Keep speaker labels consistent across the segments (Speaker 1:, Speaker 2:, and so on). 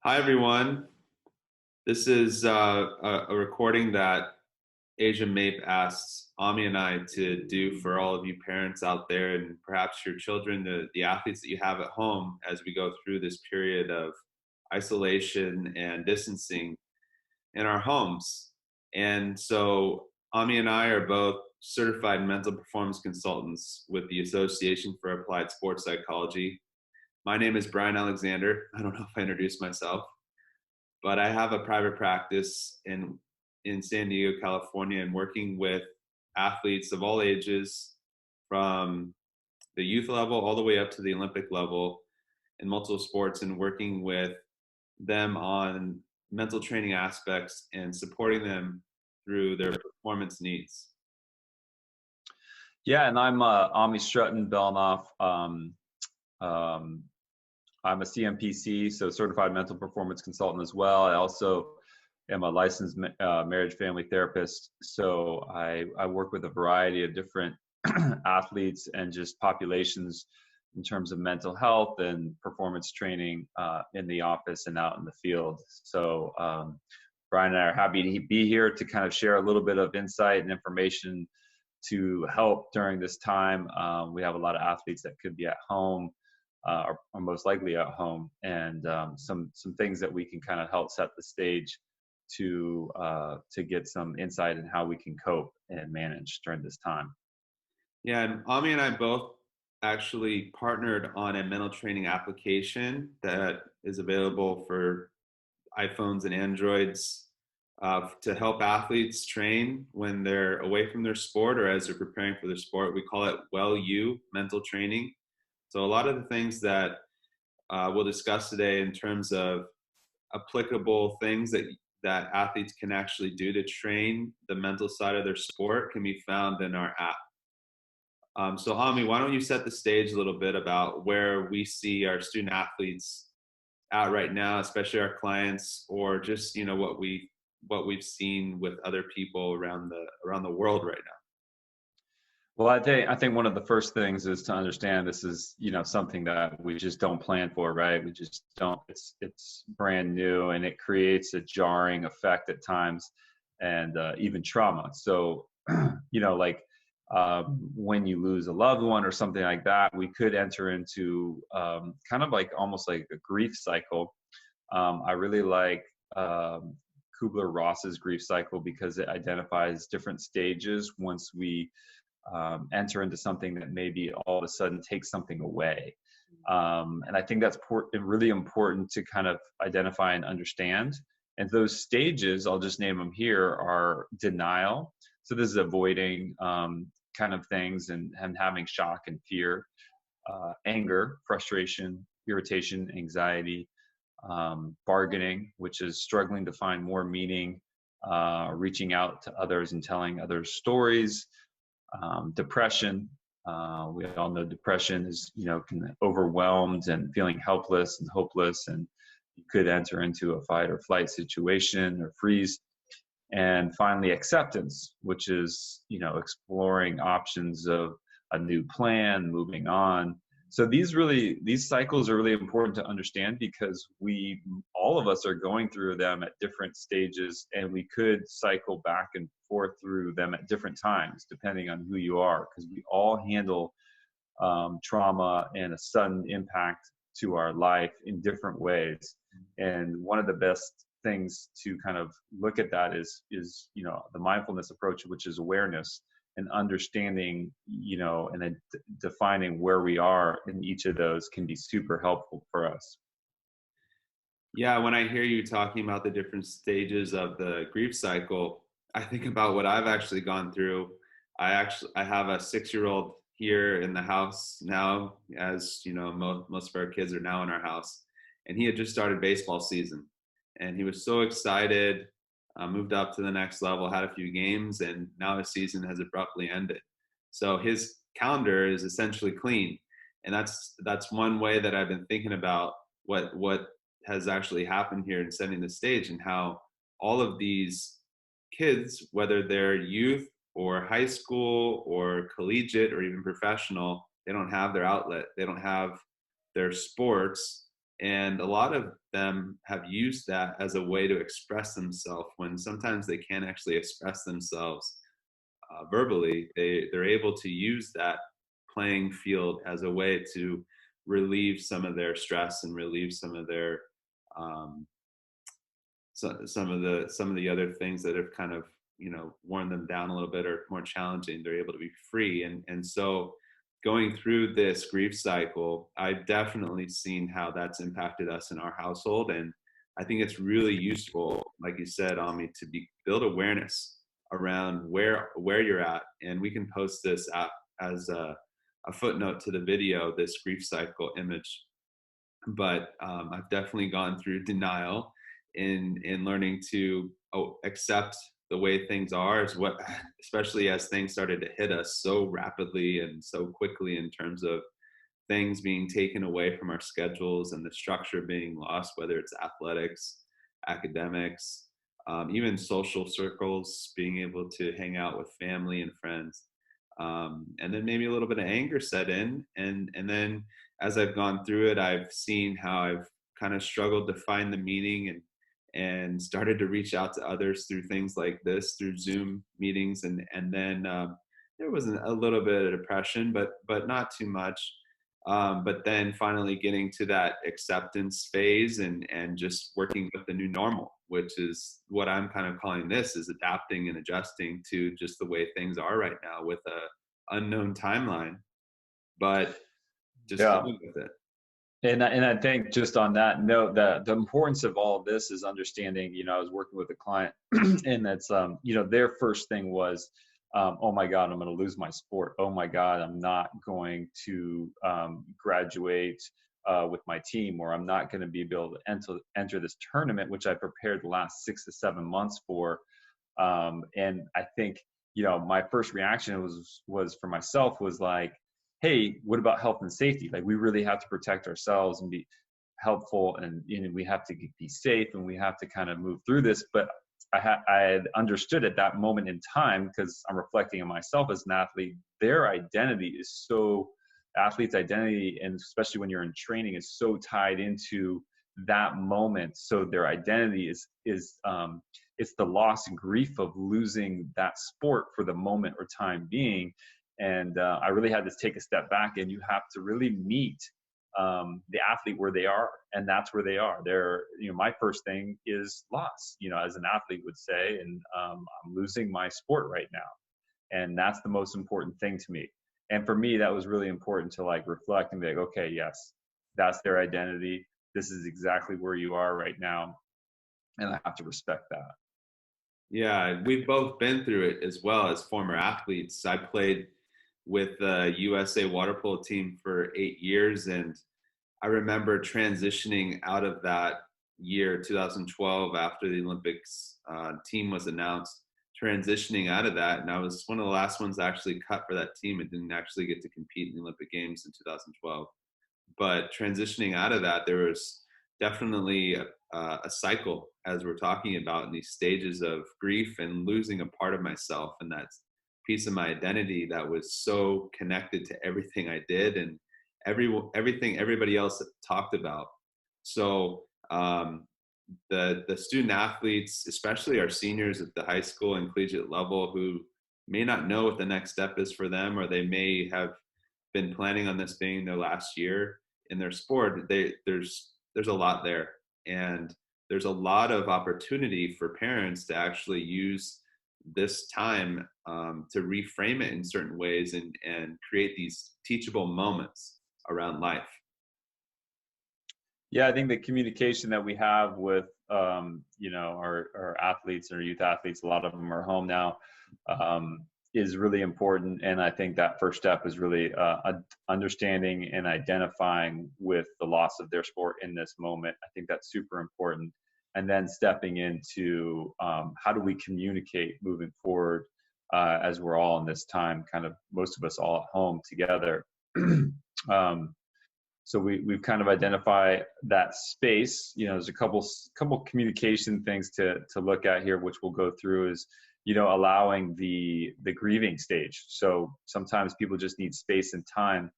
Speaker 1: Hi, everyone. This is a recording that Asia Mape asks Ami and I to do for all of you parents out there and perhaps your children, the athletes that you have at home as we go through this period of isolation and distancing in our homes. And so Ami and I are both certified mental performance consultants with the Association for Applied Sports Psychology. My name is Brian Alexander. I don't know if I introduced myself, but I have a private practice in San Diego, California, and working with athletes of all ages from the youth level all the way up to the Olympic level in multiple sports, and working with them on mental training aspects and supporting them through their performance needs.
Speaker 2: Yeah, and I'm Ami Strutin-Belinof. I'm a CMPC, so Certified Mental Performance Consultant as well. I also am a licensed marriage family therapist. So I work with a variety of different athletes and just populations in terms of mental health and performance training in the office and out in the field. So Brian and I are happy to be here to kind of share a little bit of insight and information to help during this time. We have a lot of athletes that could be at home, or most likely at home, and some things that we can kind of help set the stage to get some insight in how we can cope and manage during this time.
Speaker 1: Yeah, and Ami and I both actually partnered on a mental training application that is available for iPhones and Androids to help athletes train when they're away from their sport or as they're preparing for their sport. We call it Well You Mental Training. So a lot of the things that we'll discuss today in terms of applicable things that athletes can actually do to train the mental side of their sport can be found in our app. So Ami, why don't you set the stage a little bit about where we see our student athletes at right now, especially our clients, or just what we've seen with other people around the world right now.
Speaker 2: Well, I think one of the first things is to understand this is something that we just don't plan for, right? We just don't. It's brand new, and it creates a jarring effect at times, and even trauma. So like when you lose a loved one or something like that, we could enter into kind of like almost like a grief cycle. I really like Kubler-Ross's grief cycle because it identifies different stages once we enter into something that maybe all of a sudden takes something away. And I think that's really important to kind of identify and understand. And those stages, I'll just name them here, are denial. So this is avoiding kind of things and having shock and fear, anger, frustration, irritation, anxiety, bargaining, which is struggling to find more meaning, reaching out to others and telling others stories, depression. We all know depression is, can overwhelmed and feeling helpless and hopeless, and you could enter into a fight or flight situation or freeze. And finally, acceptance, which is, exploring options of a new plan, moving on. So these cycles are really important to understand because all of us are going through them at different stages, and we could cycle back and forth through them at different times, depending on who you are, because we all handle trauma and a sudden impact to our life in different ways. And one of the best things to kind of look at that is the mindfulness approach, which is awareness and understanding, and then defining where we are in each of those can be super helpful for us.
Speaker 1: Yeah, when I hear you talking about the different stages of the grief cycle, I think about what I've actually gone through. I have a 6-year-old here in the house now, as most of our kids are now in our house, and he had just started baseball season, and he was so excited. Moved up to the next level, had a few games, and now his season has abruptly ended. So his calendar is essentially clean, and that's one way that I've been thinking about what has actually happened here in setting the stage, and how all of these kids, whether they're youth or high school or collegiate or even professional, they don't have their outlet, they don't have their sports, and a lot of them have used that as a way to express themselves when sometimes they can't actually express themselves verbally. They're able to use that playing field as a way to relieve some of their stress and relieve some of their um, some of the other things that have kind of worn them down a little bit or more challenging. They're able to be free, and so going through this grief cycle, I've definitely seen how that's impacted us in our household. And I think it's really useful, like you said, Ami, to build awareness around where you're at. And we can post this as a footnote to the video, this grief cycle image. But I've definitely gone through denial in learning to accept the way things are, is what, especially as things started to hit us so rapidly and so quickly in terms of things being taken away from our schedules and the structure being lost, whether it's athletics, academics, even social circles, being able to hang out with family and friends. And then maybe a little bit of anger set in. And then as I've gone through it, I've seen how I've kind of struggled to find the meaning, and started to reach out to others through things like this, through Zoom meetings. And then there was a little bit of depression, but not too much. But then finally getting to that acceptance phase, and just working with the new normal, which is what I'm kind of calling this, is adapting and adjusting to just the way things are right now with a unknown timeline, but just
Speaker 2: Yeah.
Speaker 1: going with it.
Speaker 2: And I think just on that note, that the importance of all of this is understanding, I was working with a client and that's, their first thing was, oh my God, I'm going to lose my sport. Oh my God, I'm not going to graduate with my team, or I'm not going to be able to enter this tournament, which I prepared the last 6 to 7 months for. And I think, my first reaction was for myself was like, hey, what about health and safety? Like, we really have to protect ourselves and be helpful, and we have to be safe, and we have to kind of move through this. But I had understood at that moment in time, because I'm reflecting on myself as an athlete, their identity is so, athlete's identity, and especially when you're in training, is so tied into that moment. So their identity is it's the loss and grief of losing that sport for the moment or time being. And I really had to take a step back, and you have to really meet the athlete where they are, and that's where they are. They're, my first thing is loss, as an athlete would say, and I'm losing my sport right now, and that's the most important thing to me. And for me, that was really important to like reflect and be like, okay, yes, that's their identity. This is exactly where you are right now, and I have to respect that.
Speaker 1: Yeah, we've both been through it as well as former athletes. I played with the USA water polo team for 8 years, and I remember transitioning out of that year, 2012, after the Olympics team was announced, transitioning out of that. And I was one of the last ones actually cut for that team and didn't actually get to compete in the Olympic Games in 2012. But transitioning out of that, there was definitely a cycle, as we're talking about, in these stages of grief and losing a part of myself, and that piece of my identity that was so connected to everything I did and everything everybody else talked about. So the student athletes, especially our seniors at the high school and collegiate level, who may not know what the next step is for them, or they may have been planning on this being their last year in their sport, there's a lot there, and there's a lot of opportunity for parents to actually use this time to reframe it in certain ways, and create these teachable moments around life.
Speaker 2: Yeah, I think the communication that we have with, our athletes or youth athletes, a lot of them are home now, is really important. And I think that first step is really understanding and identifying with the loss of their sport in this moment. I think that's super important. And then stepping into how do we communicate moving forward as we're all in this time, kind of most of us all at home together. So we've kind of identified that space. There's a couple communication things to look at here, which we'll go through, is, allowing the grieving stage. So sometimes people just need space and time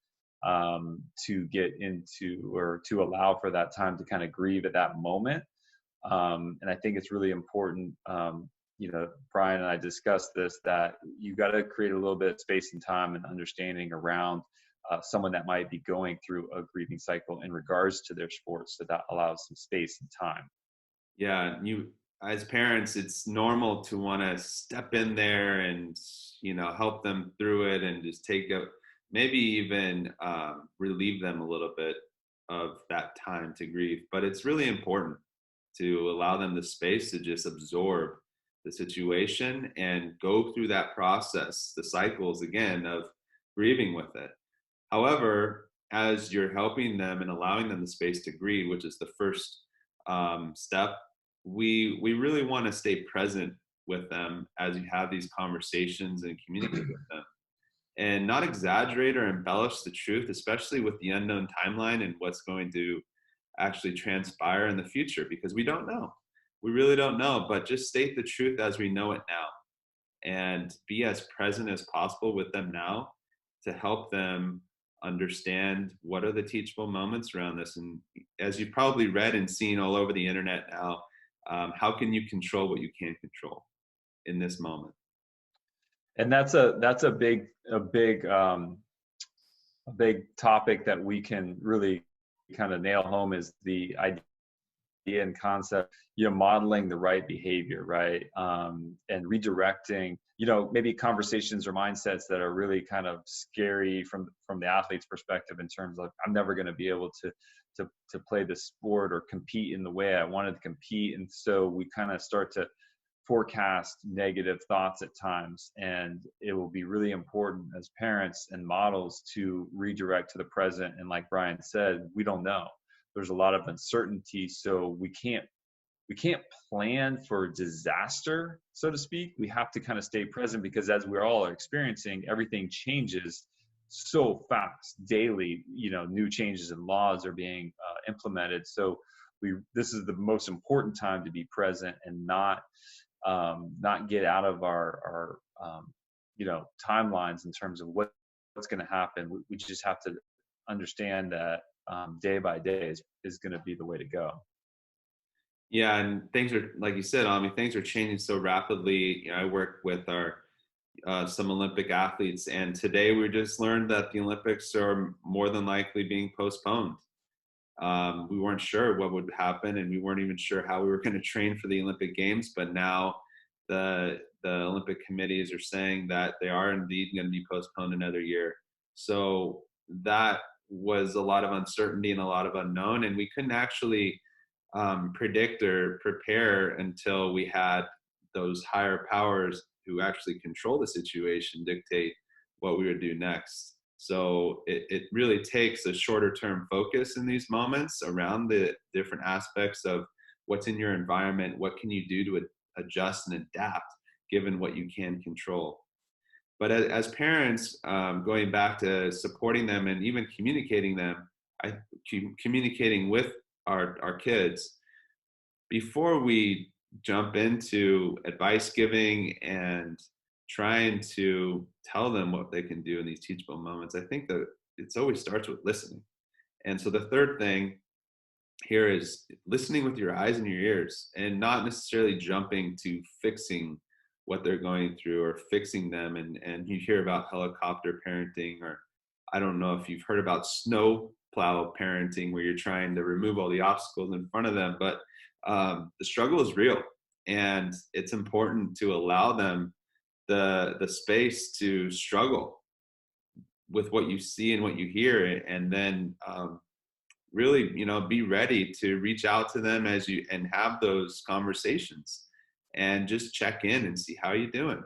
Speaker 2: to get into, or to allow for that time to kind of grieve at that moment. And I think it's really important. Brian and I discussed this, that you got to create a little bit of space and time and understanding around someone that might be going through a grieving cycle in regards to their sports. So that allows some space and time.
Speaker 1: Yeah, you as parents, it's normal to want to step in there and help them through it and just take a maybe even relieve them a little bit of that time to grieve. But it's really important to allow them the space to just absorb the situation and go through that process, the cycles again of grieving with it. However, as you're helping them and allowing them the space to grieve, which is the first step, we really want to stay present with them as you have these conversations and communicate with them, and not exaggerate or embellish the truth, especially with the unknown timeline and what's going to actually transpire in the future, because we don't know. We really don't know, but just state the truth as we know it now and be as present as possible with them now to help them understand what are the teachable moments around this. And as you've probably read and seen all over the internet now, how can you control what you can't control in this moment?
Speaker 2: And that's a big topic that we can really kind of nail home, is the idea and concept, modeling the right behavior, right? And redirecting, maybe conversations or mindsets that are really kind of scary from the athlete's perspective, in terms of, I'm never going to be able to play the sport or compete in the way I wanted to compete. And so we kind of start to forecast negative thoughts at times, and it will be really important as parents and models to redirect to the present. And like Brian said, we don't know, there's a lot of uncertainty, so we can't plan for disaster, so to speak. We have to kind of stay present, because as we're all experiencing, everything changes so fast daily. New changes and laws are being implemented, so this is the most important time to be present and not get out of our timelines in terms of what's going to happen. We just have to understand that day by day is going to be the way to go.
Speaker 1: Yeah, and things are, like you said, Ami, things are changing so rapidly. I work with our some Olympic athletes, and today we just learned that the Olympics are more than likely being postponed. We weren't sure what would happen, and we weren't even sure how we were going to train for the Olympic Games. But now the Olympic committees are saying that they are indeed going to be postponed another year. So that was a lot of uncertainty and a lot of unknown, and we couldn't actually predict or prepare until we had those higher powers who actually control the situation dictate what we would do next. So it really takes a shorter term focus in these moments around the different aspects of what's in your environment, what can you do to adjust and adapt given what you can control. But as parents, going back to supporting them and even communicating them, communicating with our kids, before we jump into advice giving and trying to tell them what they can do in these teachable moments, I think that it's always starts with listening. And so the third thing here is listening with your eyes and your ears, and not necessarily jumping to fixing what they're going through or fixing them. And you hear about helicopter parenting, or I don't know if you've heard about snow plow parenting, where you're trying to remove all the obstacles in front of them. But the struggle is real, and it's important to allow them the space to struggle with what you see and what you hear, and then really be ready to reach out to them as you and have those conversations and just check in and see how you're doing.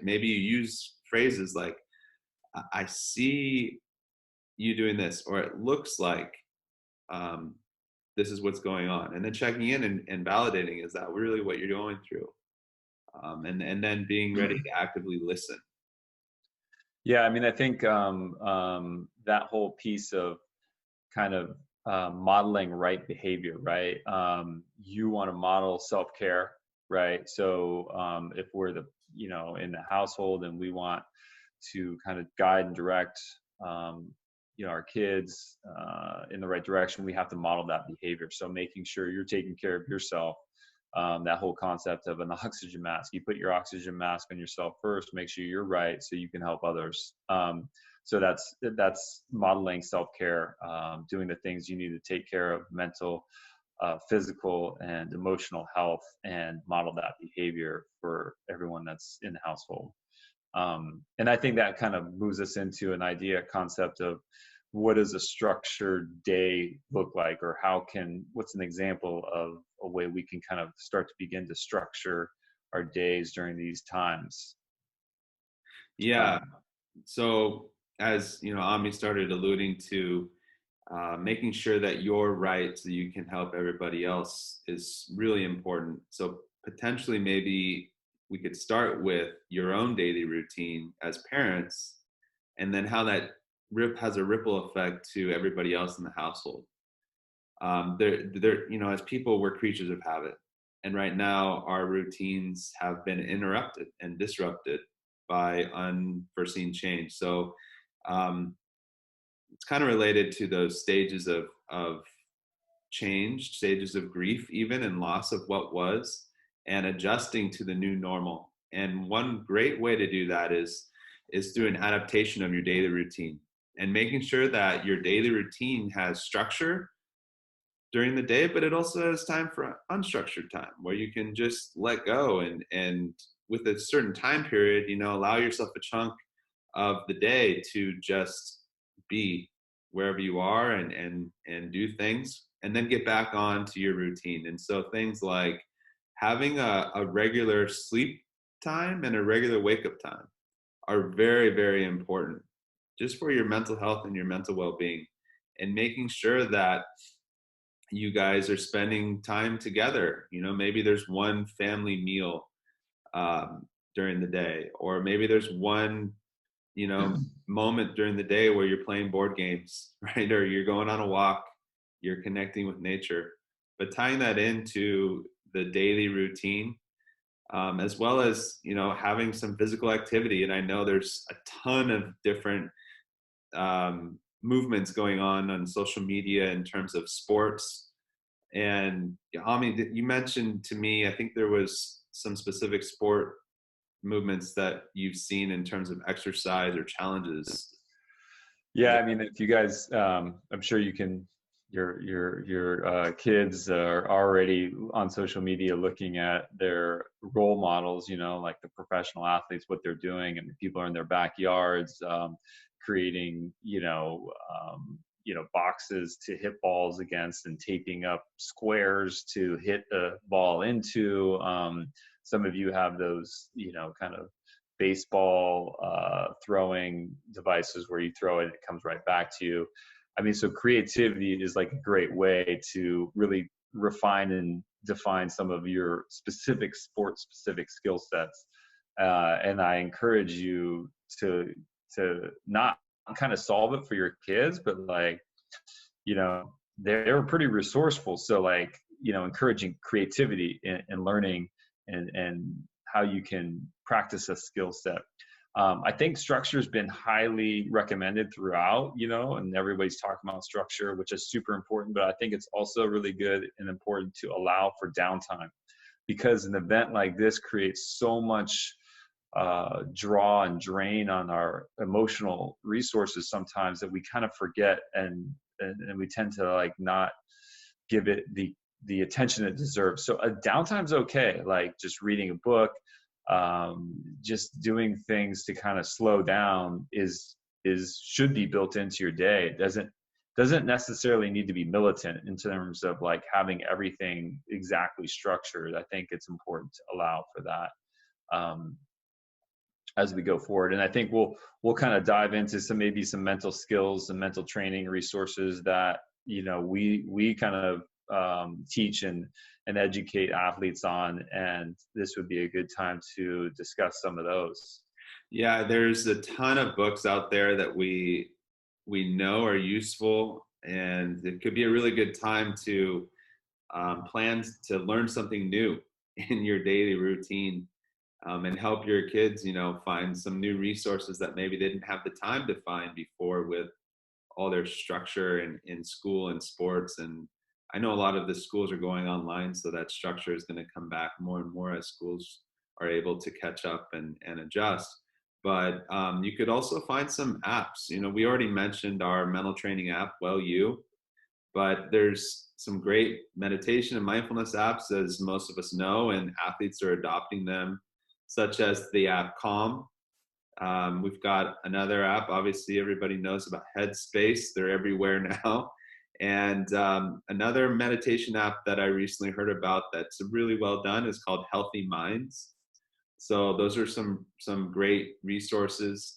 Speaker 1: Maybe you use phrases like, I see you doing this, or it looks like this is what's going on, and then checking in and validating, is that really what you're going through, and then being ready to actively listen.
Speaker 2: Yeah, I mean, I think that whole piece of kind of modeling right behavior, right? You want to model self-care, right? So if we're in the household, and we want to kind of guide and direct our kids in the right direction, we have to model that behavior. So making sure you're taking care of yourself, that whole concept of an oxygen mask. You put your oxygen mask on yourself first, make sure you're right so you can help others. So that's modeling self-care, doing the things you need to take care of mental, physical, and emotional health, and model that behavior for everyone that's in the household. And I think that kind of moves us into an idea concept of what does a structured day look like, or what's an example of a way we can kind of start to begin to structure our days during these times.
Speaker 1: Yeah.
Speaker 2: Um,
Speaker 1: So as you know, Ami started alluding to, making sure that you're right so you can help everybody else is really important. So potentially maybe we could start with your own daily routine as parents, and then how that has a ripple effect to everybody else in the household. You know, as people, we're creatures of habit, and right now our routines have been interrupted and disrupted by unforeseen change. So um, it's kind of related to those stages of change, stages of grief, even, and loss of what was, and adjusting to the new normal. And one great way to do that is through an adaptation of your daily routine, and making sure that your daily routine has structure during the day, but it also has time for unstructured time where you can just let go, and with a certain time period, you know, allow yourself a chunk of the day to just be wherever you are, and do things, and then get back on to your routine. And so things like having a regular sleep time and a regular wake up time are very, very important just for your mental health and your mental well-being, and making sure that you guys are spending time together. You know, maybe there's one family meal during the day, or maybe there's one, you know, moment during the day where you're playing board games, right? Or you're going on a walk, you're connecting with nature. But tying that into the daily routine, as well as, you know, having some physical activity. And I know there's a ton of different movements going on social media in terms of sports. And Ami, you mentioned to me, I think there was some specific sport movements that you've seen in terms of exercise or challenges.
Speaker 2: Yeah, I mean, if you guys, I'm sure you can. Your kids are already on social media looking at their role models. You know, like the professional athletes, what they're doing, and people are in their backyards, creating, boxes to hit balls against, and taping up squares to hit a ball into. Some of you have those, kind of baseball throwing devices where you throw it, it comes right back to you. I mean, so creativity is like a great way to really refine and define some of your specific sport specific skill sets. And I encourage you to not kind of solve it for your kids, but like, they're pretty resourceful. So like, encouraging creativity and learning, and how you can practice a skill set. I think structure has been highly recommended throughout, and everybody's talking about structure, which is super important. But I think it's also really good and important to allow for downtime, because an event like this creates so much draw and drain on our emotional resources sometimes, that we kind of forget, and we tend to like not give it the attention it deserves. So a downtime's okay, like just reading a book, just doing things to kind of slow down is should be built into your day. It doesn't necessarily need to be militant in terms of like having everything exactly structured. I think it's important to allow for that as we go forward. And I think we'll kind of dive into maybe some mental skills and mental training resources that we kind of teach and educate athletes on, and this would be a good time to discuss some of those.
Speaker 1: Yeah, there's a ton of books out there that we know are useful, and it could be a really good time to plan to learn something new in your daily routine, and help your kids, find some new resources that maybe they didn't have the time to find before, with all their structure in school and sports. And I know a lot of the schools are going online, so that structure is going to come back more and more as schools are able to catch up and adjust. But you could also find some apps. You know, we already mentioned our mental training app, Well You, but there's some great meditation and mindfulness apps, as most of us know, and athletes are adopting them, such as the app Calm. We've got another app, obviously, everybody knows about Headspace. They're everywhere now. And another meditation app that I recently heard about that's really well done is called Healthy Minds. So those are some great resources.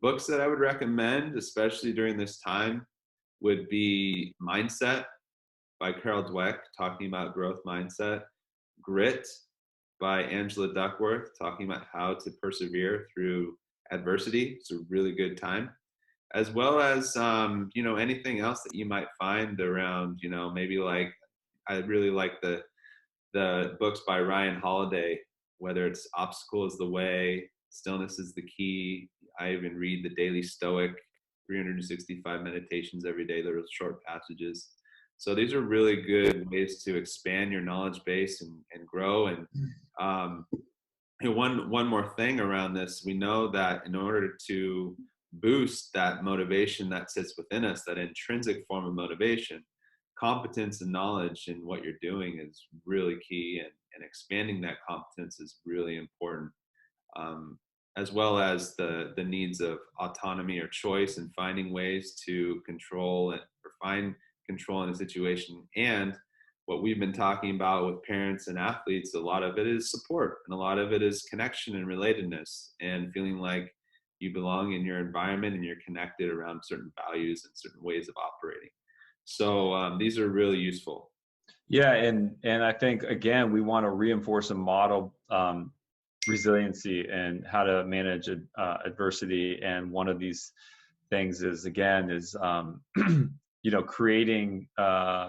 Speaker 1: Books that I would recommend, especially during this time, would be Mindset by Carol Dweck, talking about growth mindset. Grit by Angela Duckworth, talking about how to persevere through adversity. It's a really good time. As well as, anything else that you might find around, maybe like, I really like the books by Ryan Holiday, whether it's Obstacle is the Way, Stillness is the Key. I even read the Daily Stoic, 365 meditations every day. They're short passages. So these are really good ways to expand your knowledge base and grow. And one more thing around this, we know that in order to boost that motivation that sits within us, that intrinsic form of motivation, competence and knowledge in what you're doing is really key, and expanding that competence is really important, um, as well as the needs of autonomy or choice, and finding ways to control or find control in a situation. And what we've been talking about with parents and athletes, a lot of it is support, and a lot of it is connection and relatedness, and feeling like you belong in your environment and you're connected around certain values and certain ways of operating. So these are really useful.
Speaker 2: Yeah, and I think again we want to reinforce and model resiliency and how to manage adversity. And one of these things is again is creating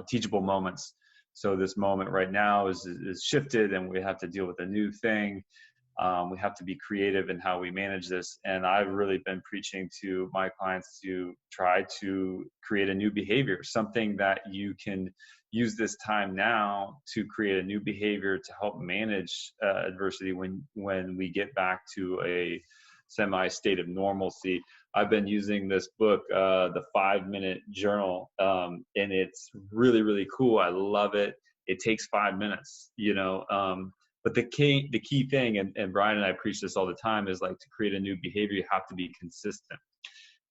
Speaker 2: teachable moments. So this moment right now is shifted, and we have to deal with a new thing. We have to be creative in how we manage this. And I've really been preaching to my clients to try to create a new behavior, something that you can use this time now to create a new behavior to help manage adversity when we get back to a semi state of normalcy. I've been using this book, the 5-minute journal, and it's really, really cool. I love it. It takes 5 minutes, but the key thing, and Brian and I preach this all the time, is like to create a new behavior, you have to be consistent.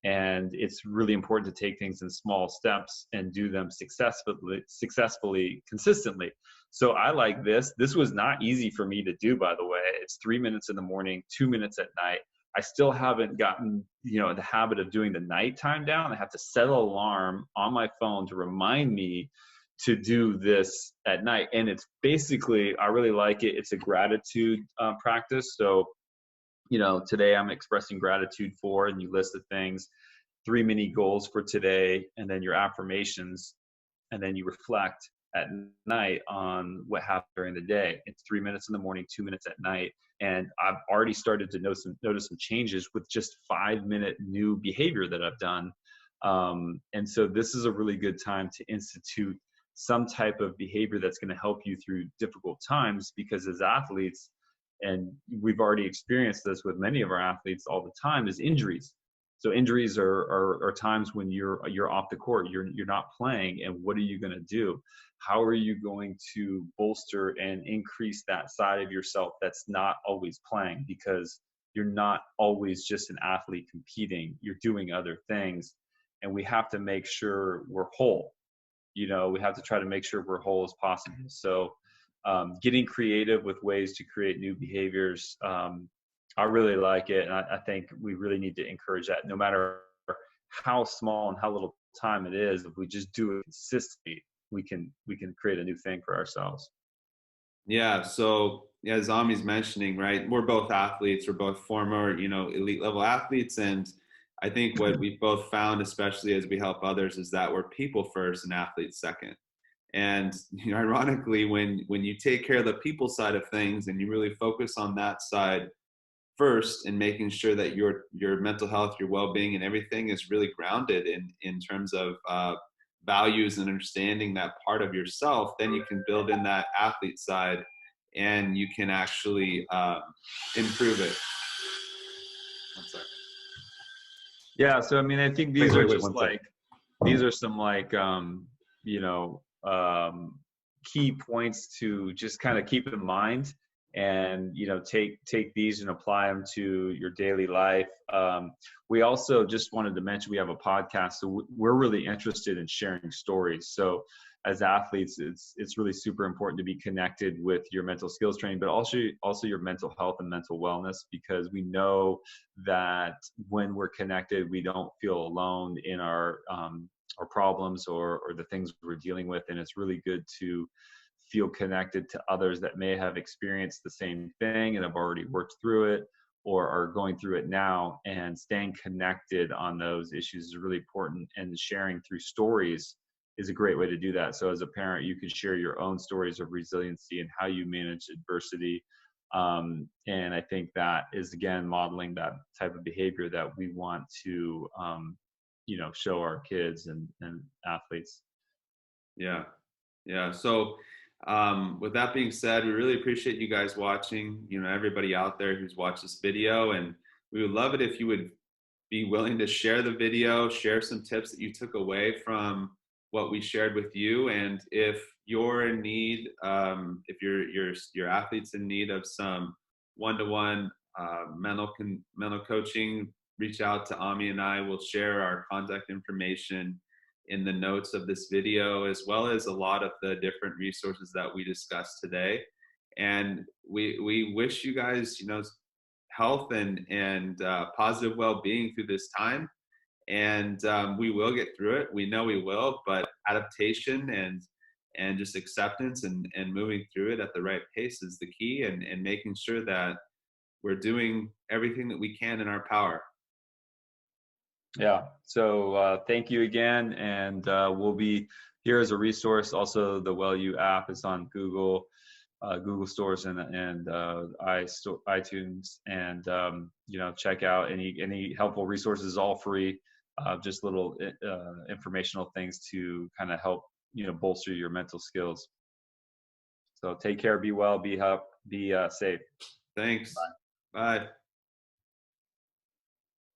Speaker 2: And it's really important to take things in small steps and do them successfully, consistently. So I like this. This was not easy for me to do, by the way. It's 3 minutes in the morning, 2 minutes at night. I still haven't gotten, the habit of doing the nighttime down. I have to set an alarm on my phone to remind me to do this at night. And it's basically, I really like it. It's a gratitude practice. So, today I'm expressing gratitude for, and you list the things, 3 mini goals for today, and then your affirmations, and then you reflect at night on what happened during the day. It's 3 minutes in the morning, 2 minutes at night. And I've already started to notice some changes with just 5-minute new behavior that I've done. And so this is a really good time to institute some type of behavior that's going to help you through difficult times, because as athletes, and we've already experienced this with many of our athletes all the time, is injuries. So injuries are times when you're off the court, you're not playing, and what are you going to do? How are you going to bolster and increase that side of yourself that's not always playing? Because you're not always just an athlete competing, you're doing other things, and we have to make sure we're whole. We have to try to make sure we're whole as possible. So getting creative with ways to create new behaviors, I really like it. And I think we really need to encourage that, no matter how small and how little time it is. If we just do it consistently, we can create a new thing for ourselves.
Speaker 1: Yeah. So as Ami's mentioning, right, we're both athletes. We're both former, elite level athletes. And I think what we've both found, especially as we help others, is that we're people first and athletes second. And ironically, when you take care of the people side of things and you really focus on that side first, and making sure that your mental health, your well-being, and everything is really grounded in terms of values and understanding that part of yourself, then you can build in that athlete side, and you can actually improve it. One second.
Speaker 2: Yeah, so I mean, I think
Speaker 1: Wait,
Speaker 2: these are
Speaker 1: wait, wait,
Speaker 2: just
Speaker 1: one second.
Speaker 2: like these are some like you know key points to just kind of keep in mind, and take these and apply them to your daily life. We also just wanted to mention we have a podcast, so we're really interested in sharing stories. So as athletes, it's really super important to be connected with your mental skills training, but also your mental health and mental wellness, because we know that when we're connected, we don't feel alone in our problems or the things we're dealing with. And it's really good to feel connected to others that may have experienced the same thing and have already worked through it or are going through it now. And staying connected on those issues is really important. And sharing through stories is a great way to do that. So as a parent, you can share your own stories of resiliency and how you manage adversity. And I think that is, again, modeling that type of behavior that we want to, show our kids and athletes.
Speaker 1: Yeah. Yeah. So, with that being said, we really appreciate you guys watching, everybody out there who's watched this video. And we would love it if you would be willing to share the video, share some tips that you took away from what we shared with you. And if you're in need, if your athlete's in need of some one-to-one mental coaching, reach out to Ami and I. We'll share our contact information in the notes of this video, as well as a lot of the different resources that we discussed today. And we wish you guys, health and positive well-being through this time. And we will get through it. We know we will, but adaptation and just acceptance and moving through it at the right pace is the key, and making sure that we're doing everything that we can in our power.
Speaker 2: Yeah. So thank you again. And we'll be here as a resource. Also, the WellU app is on Google stores and iTunes, and check out any helpful resources, all free, just little informational things to kind of help bolster your mental skills. So take care, be well, be safe.
Speaker 1: Thanks. Bye.